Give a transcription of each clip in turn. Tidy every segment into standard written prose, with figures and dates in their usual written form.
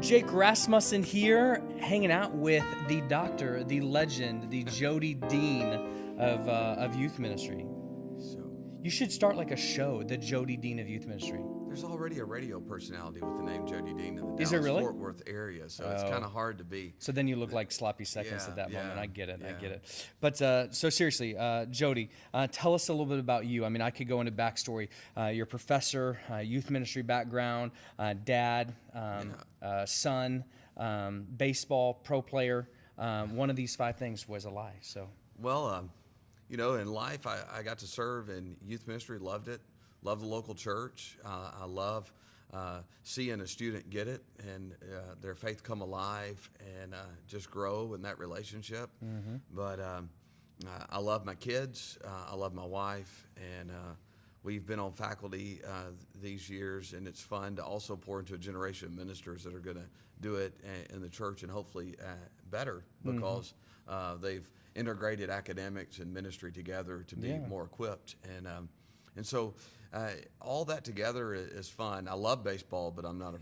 Jake Rasmussen here, hanging out with the doctor, the legend, the Jody Dean of youth ministry. So You should start like a show, the Jody Dean of youth ministry. there's already a radio personality with the name Jody Dean in the Is there really? Dallas-Fort Worth area, so it's kind of hard to be. So then you look like sloppy seconds Yeah, at that moment. yeah, I get it. I yeah. get it. But so seriously, Jody, tell us a little bit about you. I mean, I could go into backstory. You're a professor, youth ministry background, dad, son, baseball, pro player. One of these 5 things was a lie. So Well, in life, I got to serve in youth ministry, loved it, loved the local church. I love seeing a student get it and their faith come alive and just grow in that relationship. But I love my kids, I love my wife, and we've been on faculty these years, and it's fun to also pour into a generation of ministers that are going to do it in the church and hopefully better because they've integrated academics and ministry together to be more equipped. And so all that together is fun. I love baseball, but I'm not.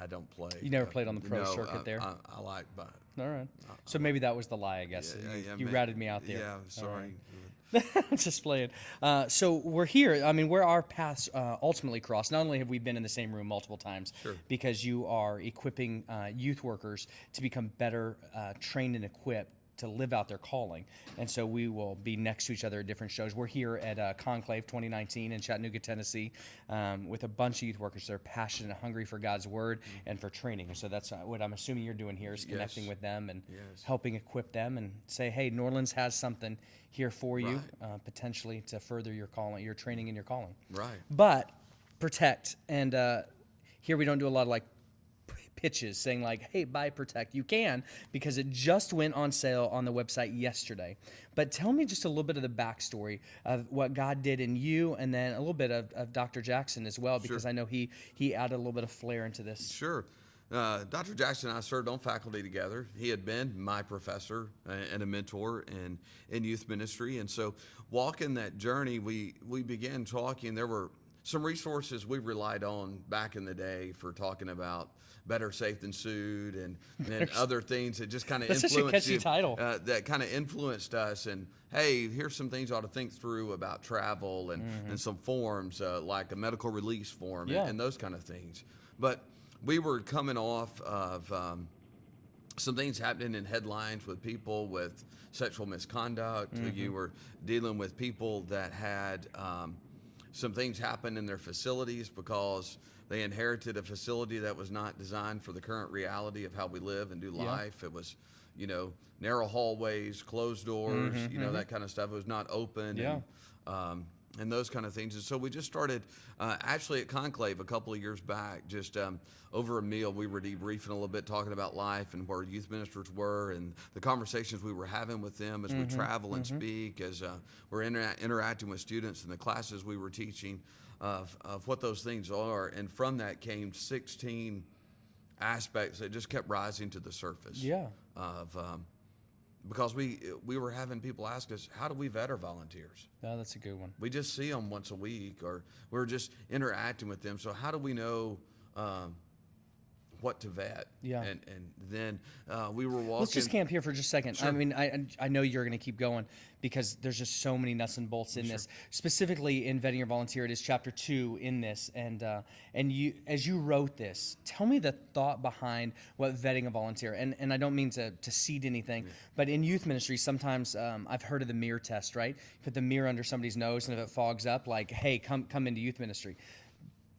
I don't play. you never played on the pro circuit there? I like, but All right. So maybe that was the lie, I guess. You ratted me out there. Yeah, sorry. Just playing. So we're here. I mean, where our paths ultimately cross. Not only have we been in the same room multiple times, because you are equipping youth workers to become better trained and equipped to live out their calling. And so we will be next to each other at different shows. We're here at Conclave 2019 in Chattanooga, Tennessee, with a bunch of youth workers that are passionate and hungry for God's word and for training. And so that's what I'm assuming you're doing here is connecting with them and helping equip them and say, hey, Norlands has something here for you, potentially to further your calling, your training and your calling. Right. But protect. And here we don't do a lot of like pitches saying like, hey, buy Protect. You can, because it just went on sale on the website yesterday. But tell me just a little bit of the backstory of what God did in you, and then a little bit of Dr. Jackson as well, because I know he added a little bit of flair into this. Sure. Dr. Jackson and I served on faculty together. He had been my professor and a mentor in youth ministry. And so walking that journey, we began talking. There were some resources we relied on back in the day for talking about better safe than sued and other things that just kind of influenced such a catchy title. That kind of influenced us. And hey, here's some things you ought to think through about travel and some forms like a medical release form and those kind of things. But we were coming off of some things happening in headlines with people with sexual misconduct. You were dealing with people that had some things happen in their facilities because they inherited a facility that was not designed for the current reality of how we live and do life. It was, narrow hallways, closed doors, that kind of stuff. It was not open. And those kind of things. And so we just started, actually at Conclave a couple of years back, just over a meal, we were debriefing a little bit, talking about life and where youth ministers were and the conversations we were having with them as we travel and speak, as we're interacting with students in the classes we were teaching of what those things are. And from that came 16 aspects that just kept rising to the surface. Because we were having people ask us, how do we vet our volunteers? Oh, that's a good one. We just see them once a week, or we're just interacting with them. So how do we know what to vet? And then we were walking. Let's just camp here for just a second. Sure. I mean, I know you're going to keep going because there's just so many nuts and bolts in this. Specifically in Vetting Your Volunteer, it is chapter 2 in this. And you, as you wrote this, tell me the thought behind what vetting a volunteer. And I don't mean to seed anything, but in youth ministry, sometimes I've heard of the mirror test, right? You put the mirror under somebody's nose, and if it fogs up, like, hey, come into youth ministry.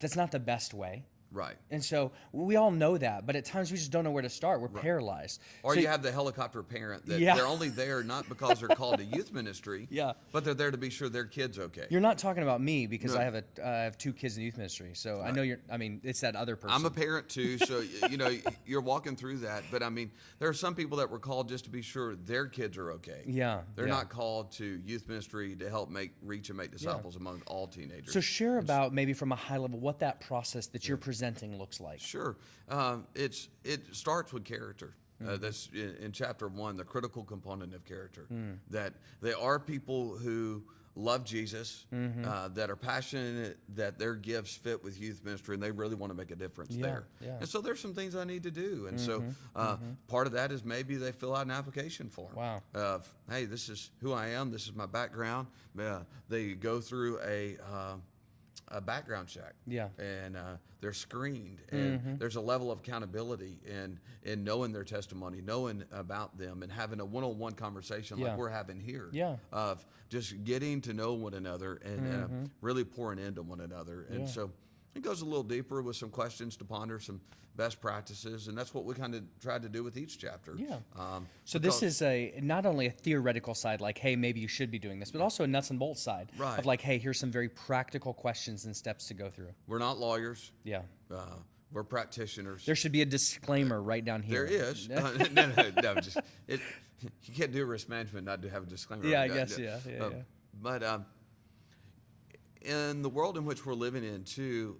That's not the best way. Right. And so we all know that, but at times we just don't know where to start. We're paralyzed. Or so you have the helicopter parent that they're only there not because they're called to youth ministry, but they're there to be sure their kid's okay. You're not talking about me because I have 2 kids in youth ministry. So I know it's that other person. I'm a parent too, so you're walking through that. But I mean, there are some people that were called just to be sure their kids are okay. They're not called to youth ministry to help reach and make disciples among all teenagers. So share about maybe from a high level what that process that you're presenting looks like. Sure. It starts with character. That's in chapter 1, the critical component of character. That they are people who love Jesus, that are passionate that their gifts fit with youth ministry, and they really want to make a difference there. Yeah. And so there's some things I need to do. And so part of that is maybe they fill out an application form. Wow. Of, hey, this is who I am. This is my background. They go through a background check. Yeah. And they're screened. And there's a level of accountability in knowing their testimony, knowing about them, and having a one-on-one conversation like we're having here. Yeah. Of just getting to know one another and really pouring into one another. And so it goes a little deeper with some questions to ponder, some best practices, and that's what we kind of tried to do with each chapter. Yeah. So this is not only a theoretical side, like, hey, maybe you should be doing this, but also a nuts and bolts side Right. of like, hey, here's some very practical questions and steps to go through. We're not lawyers. Yeah. We're practitioners. There should be a disclaimer right down here. There is. No, just you can't do risk management not to have a disclaimer. Yeah, I guess, yeah. But in the world in which we're living in, too,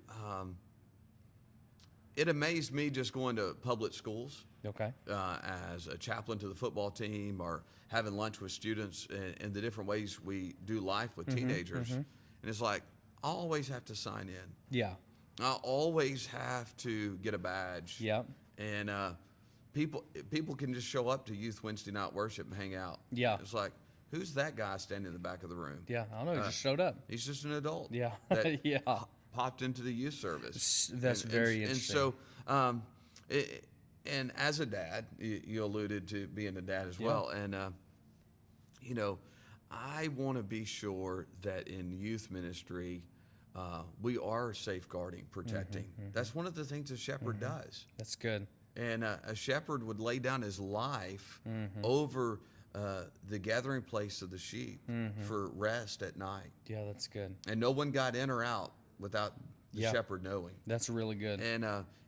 it amazed me just going to public schools. Okay. As a chaplain to the football team, or having lunch with students, and the different ways we do life with teenagers. And it's like, I always have to sign in. Yeah. I always have to get a badge. Yeah. And people can just show up to Youth Wednesday Night Worship and hang out. Yeah. It's like, who's that guy standing in the back of the room? Yeah. I don't know. He just showed up. He's just an adult. Yeah. That Yeah. popped into the youth service. That's very interesting. And so, and as a dad, you alluded to being a dad as well. And, you know, I want to be sure that in youth ministry, we are safeguarding, protecting. That's one of the things a shepherd does. That's good. And a shepherd would lay down his life over the gathering place of the sheep for rest at night. Yeah, that's good. And no one got in or out without the shepherd knowing. That's really good.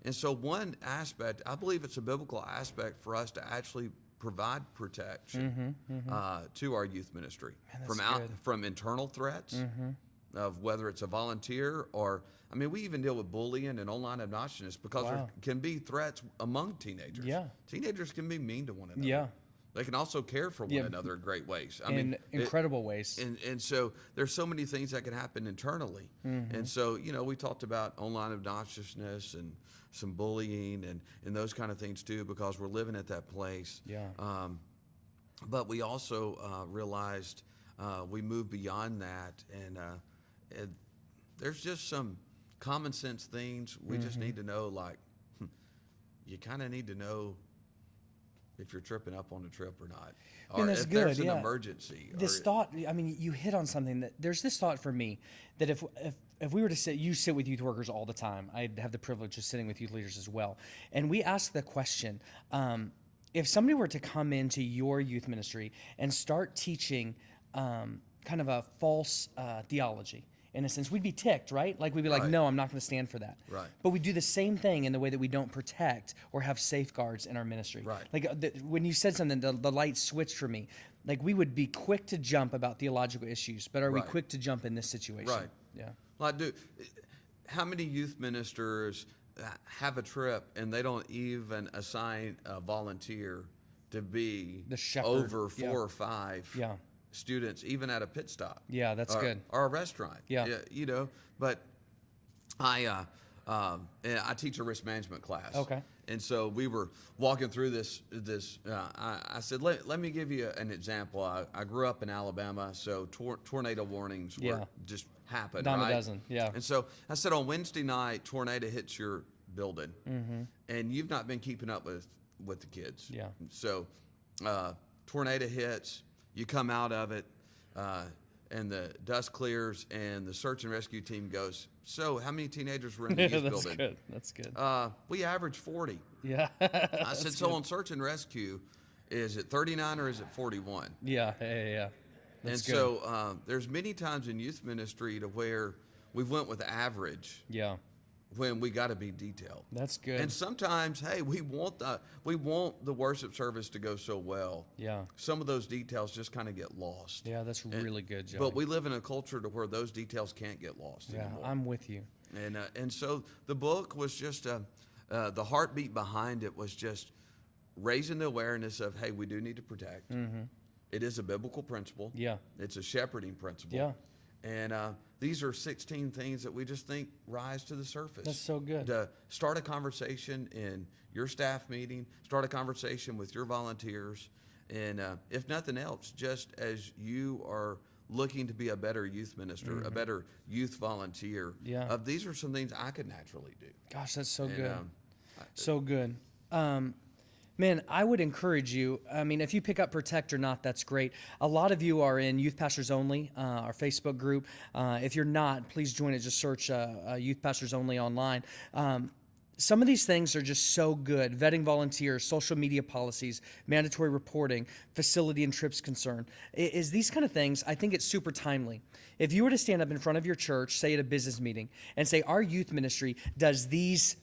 And so one aspect, I believe it's a biblical aspect for us to actually provide protection to our youth ministry from internal threats of whether it's a volunteer or, I mean, we even deal with bullying and online obnoxiousness because there can be threats among teenagers. Yeah. Teenagers can be mean to one another. Yeah. They can also care for one another in great ways. I mean, incredible ways. And so there's so many things that can happen internally. And so, you know, we talked about online obnoxiousness and some bullying and those kind of things too, because we're living at that place. Yeah. But we also realized we moved beyond that, and there's just some common sense things we just need to know, like you kind of need to know if you're tripping up on the trip or not, or that's if good, there's an emergency. This thought, I mean, you hit on something that there's this thought for me that if we were to sit with youth workers all the time, I have the privilege of sitting with youth leaders as well, and we ask the question, if somebody were to come into your youth ministry and start teaching kind of a false theology, in a sense, we'd be ticked, right? Like we'd be like, no, I'm not going to stand for that. Right. But we do the same thing in the way that we don't protect or have safeguards in our ministry. Right. Like when you said something, the light switched for me. Like we would be quick to jump about theological issues, but are we quick to jump in this situation? Right. Yeah. Well, how many youth ministers have a trip and they don't even assign a volunteer to be the shepherd. Over 4 or 5 students, even at a pit stop? Yeah, that's good. Or a restaurant. Yeah. You know, but I teach a risk management class. Okay. And so we were walking through this. I said, let me give you an example. I grew up in Alabama, so tornado warnings were just happened. Dime right? a dozen. Yeah. And so I said, on Wednesday night, tornado hits your building, and you've not been keeping up with the kids. Yeah. So tornado hits, you come out of it, and the dust clears, and the search and rescue team goes, so how many teenagers were in the youth building? That's good. We averaged 40. Yeah. I said, so on search and rescue, is it 39 or is it 41? Yeah. That's good. So there's many times in youth ministry to where we went with average. Yeah. When we got to be detailed. That's good. And sometimes, hey, we want the worship service to go so well. Yeah. Some of those details just kind of get lost. Yeah, that's really good, Joey. But we live in a culture to where those details can't get lost anymore. I'm with you. And so the book was just the heartbeat behind it was just raising the awareness of, hey, we do need to protect. it is a biblical principle. Yeah. It's a shepherding principle. Yeah. And these are 16 things that we just think rise to the surface. That's so good. To start a conversation in your staff meeting, start a conversation with your volunteers, and if nothing else, just as you are looking to be a better youth minister, a better youth volunteer, these are some things I could naturally do. Gosh, that's so good. So good. Man, I would encourage you. I mean, if you pick up Protect or not, that's great. A lot of you are in Youth Pastors Only, our Facebook group. If you're not, please join it. Just search Youth Pastors Only online. Some of these things are just so good. Vetting volunteers, social media policies, mandatory reporting, facility and trips concern. Is these kind of things, I think it's super timely. If you were to stand up in front of your church, say at a business meeting, and say, our youth ministry does these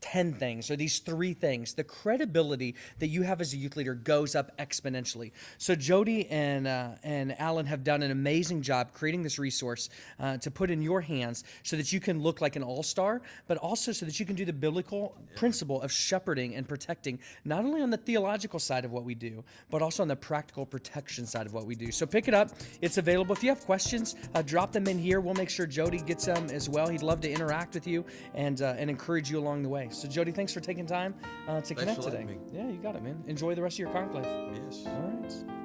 10 things or these 3 things, the credibility that you have as a youth leader goes up exponentially. So Jody and Alan have done an amazing job creating this resource to put in your hands so that you can look like an all-star, but also so that you can do the biblical principle of shepherding and protecting, not only on the theological side of what we do, but also on the practical protection side of what we do. So pick it up. It's available. If you have questions, drop them in here. We'll make sure Jody gets them as well. He'd love to interact with you and encourage you along the way. So Jody, thanks for taking time to connect today. Me. Yeah, you got it, man. Enjoy the rest of your conclave. Yes. All right.